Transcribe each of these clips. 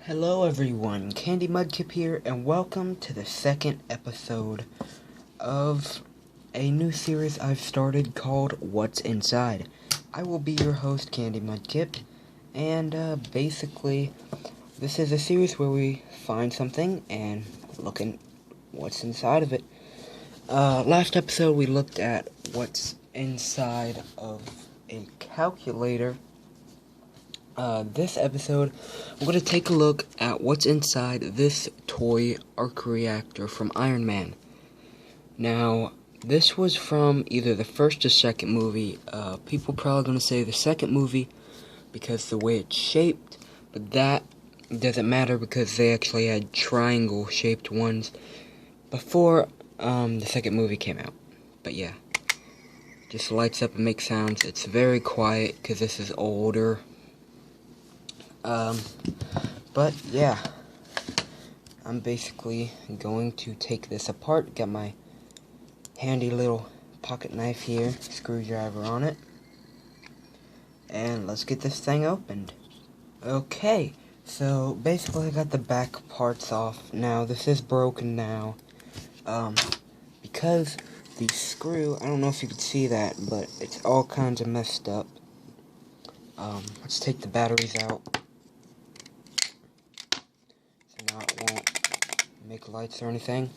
Hello everyone, Candy Mudkip here, and welcome to the second episode of a new series I've started called What's Inside. I will be your host, Candy Mudkip, and basically, this is a series where we find something and look at what's inside of it. Last episode we looked at what's inside of a calculator. This episode, we're going to take a look at what's inside this toy arc reactor from Iron Man. Now, this was from either the first or second movie. People probably going to say the second movie because the way it's shaped, but that doesn't matter because they actually had triangle-shaped ones before the second movie came out. But yeah, just lights up and makes sounds. It's very quiet because this is older. But yeah, I'm basically going to take this apart. Got my handy little pocket knife here, screwdriver on it, and let's get this thing opened. Okay, so basically I got the back parts off. Now this is broken now, because the screw, I don't know if you can see that, but it's all kinds of messed up. Let's take the batteries out. Now it won't make lights or anything.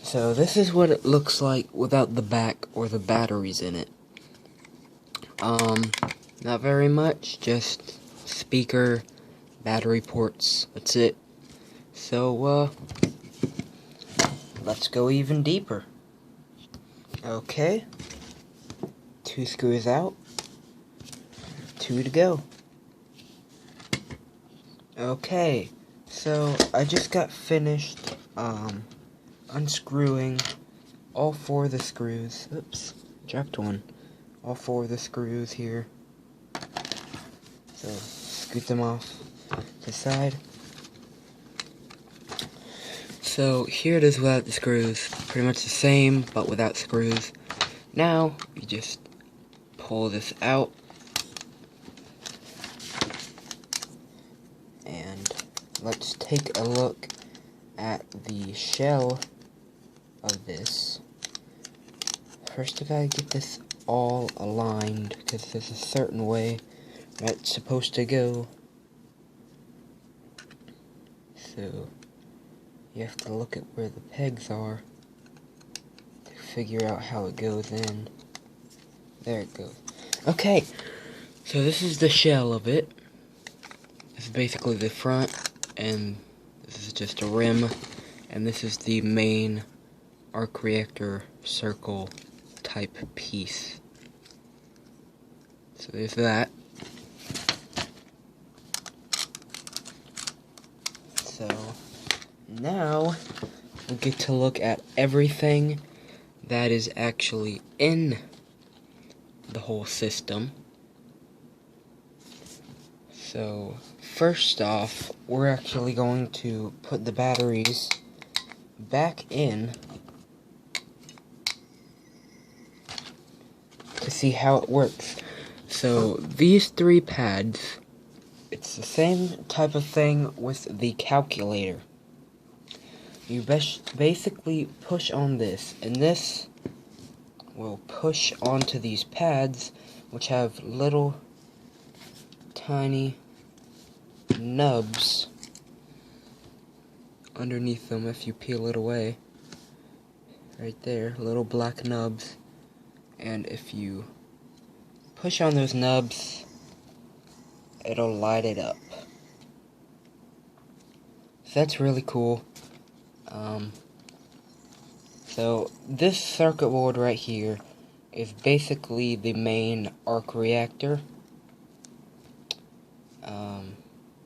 So this is what it looks like without the back or the batteries in it. Not very much, just speaker, battery ports, that's it. So, let's go even deeper. Okay, 2 screws out, 2 to go. Okay, so I just got finished unscrewing all 4 of the screws. Oops, dropped one. All 4 of the screws here. So scoot them off to the side. So here it is without the screws. Pretty much the same, but without screws. Now you just pull this out. Let's take a look at the shell of this. First I gotta get this all aligned, because there's a certain way that's supposed to go. So, you have to look at where the pegs are to figure out how it goes in. There it goes. Okay, so this is the shell of it. This is basically the front. And this is just a rim, and this is the main arc reactor circle type piece. So there's that. So now we get to look at everything that is actually in the whole system. So, first off, we're actually going to put the batteries back in to see how it works. So, these 3 pads, it's the same type of thing with the calculator. You basically push on this, and this will push onto these pads, which have little tiny nubs underneath them if you peel it away. Right there, little black nubs. And if you push on those nubs, it'll light it up. So that's really cool. So this circuit board right here is basically the main arc reactor.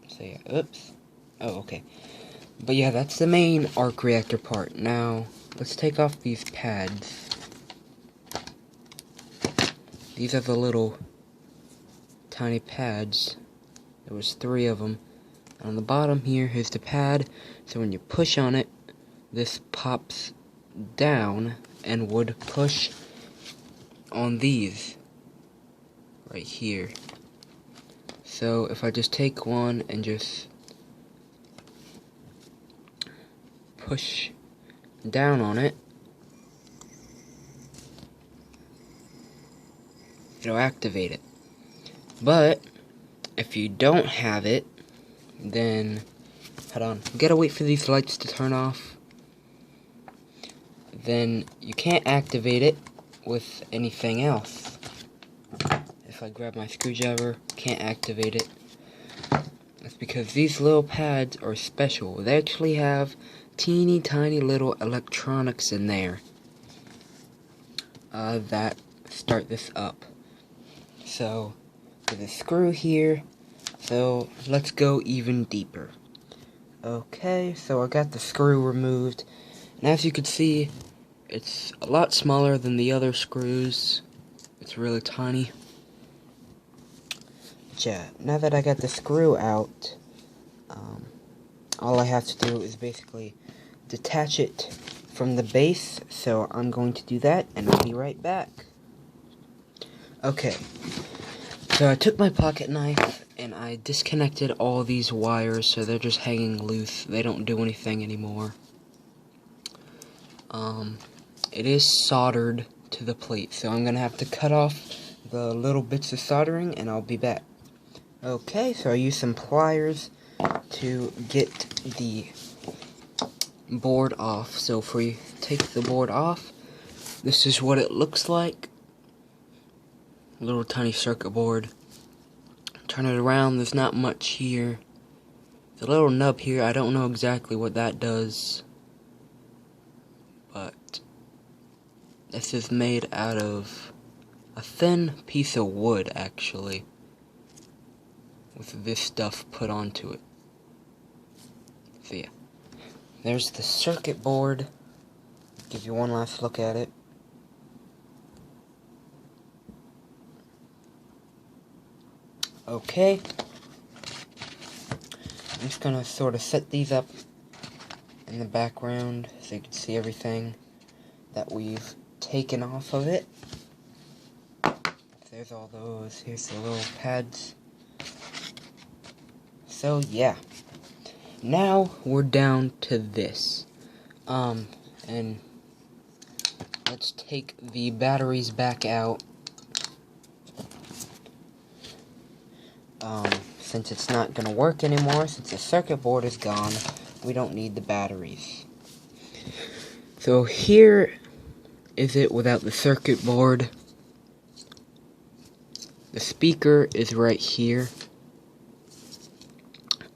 So yeah, oops. Oh, okay. But yeah, that's the main arc reactor part. Now, let's take off these pads. These are the little tiny pads. There was 3 of them. On the bottom here is the pad. So when you push on it, this pops down and would push on these right here. So if I just take one and just push down on it, it'll activate it. But if you don't have it, then hold on, we gotta wait for these lights to turn off. Then you can't activate it with anything else. If I grab my screwdriver, can't activate it. That's because these little pads are special. They actually have teeny tiny little electronics in there that start this up. So there's a screw here, so let's go even deeper. Okay, so I got the screw removed, and as you can see, it's a lot smaller than the other screws. It's really tiny. But yeah, now that I got the screw out, all I have to do is basically detach it from the base, so I'm going to do that, and I'll be right back. Okay, so I took my pocket knife, and I disconnected all these wires, so they're just hanging loose. They don't do anything anymore. It is soldered to the plate, so I'm gonna have to cut off the little bits of soldering, and I'll be back. Okay, so I used some pliers to get the board off. So if we take the board off, this is what it looks like. Little tiny circuit board. Turn it around, there's not much here. The little nub here, I don't know exactly what that does, but this is made out of a thin piece of wood, actually, with this stuff put onto it. So yeah, there's the circuit board. Give you one last look at it. Okay, I'm just gonna sort of set these up in the background so you can see everything that we've taken off of it. There's all those. Here's the little pads. So yeah, now we're down to this. And let's take the batteries back out. Since it's not gonna work anymore, since the circuit board is gone, we don't need the batteries. So here is it without the circuit board. The speaker is right here.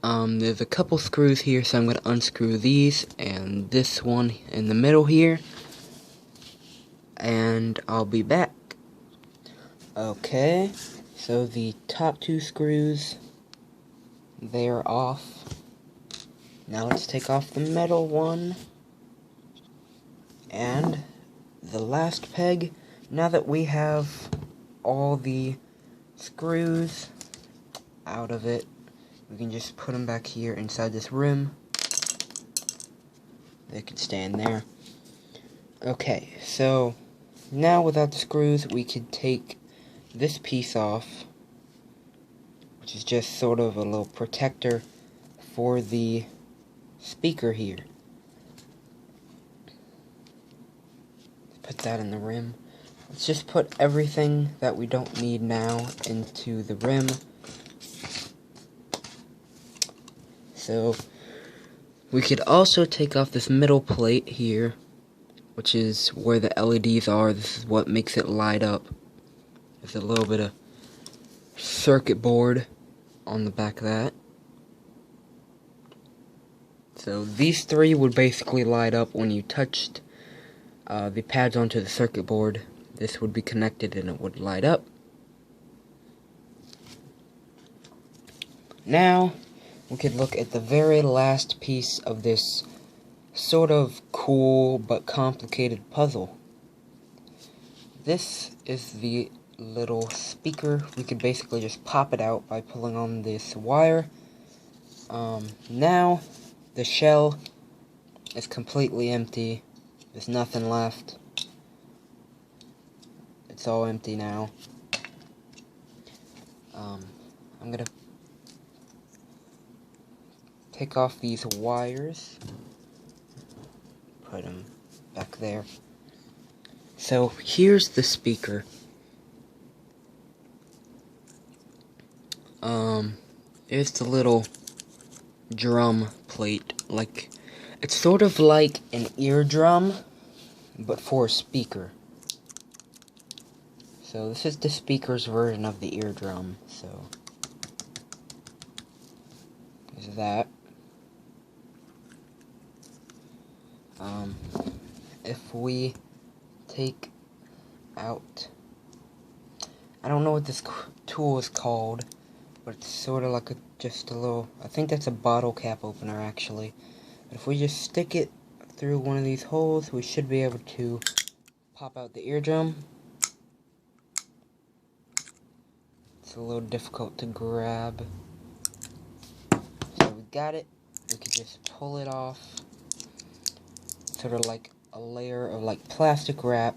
There's a couple screws here, so I'm going to unscrew these and this one in the middle here, and I'll be back. Okay, so the top two screws, they are off. Now let's take off the metal one, and the last peg. Now that we have all the screws out of it, we can just put them back here inside this rim. They could stand there. Okay, so now without the screws, we could take this piece off, which is just sort of a little protector for the speaker here. Put that in the rim. Let's just put everything that we don't need now into the rim. So we could also take off this middle plate here, which is where the LEDs are. This is what makes it light up. There's a little bit of circuit board on the back of that. So these three would basically light up when you touched the pads onto the circuit board. This would be connected and it would light up. Now we could look at the very last piece of this sort of cool but complicated puzzle. This is the little speaker. We could basically just pop it out by pulling on this wire. Now the shell is completely empty. There's nothing left. It's all empty now. I'm gonna take off these wires. Put them back there. So here's the speaker. Here's the little drum plate. Like, it's sort of like an eardrum, but for a speaker. So this is the speaker's version of the eardrum. So there's that. If we take out, I don't know what this tool is called, but it's sort of like just a little, I think that's a bottle cap opener actually. But if we just stick it through one of these holes, we should be able to pop out the eardrum. It's a little difficult to grab. So we got it. We could just pull it off. Sort of like a layer of like plastic wrap.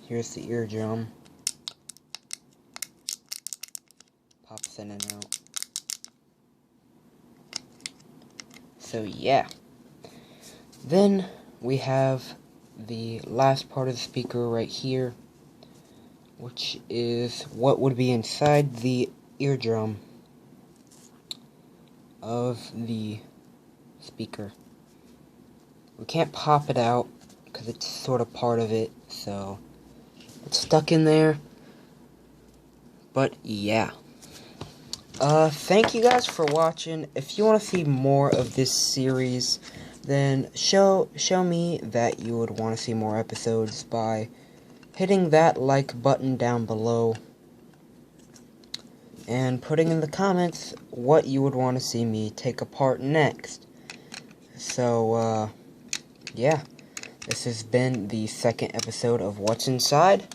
Here's the eardrum. Pops in and out. So yeah. Then we have the last part of the speaker right here, which is what would be inside the eardrum of the speaker. We can't pop it out because it's sort of part of it, so it's stuck in there. But yeah. Thank you guys for watching. If you want to see more of this series, then show me that you would want to see more episodes by hitting that like button down below and putting in the comments what you would want to see me take apart next. So, yeah, this has been the second episode of What's Inside,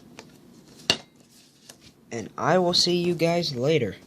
and I will see you guys later.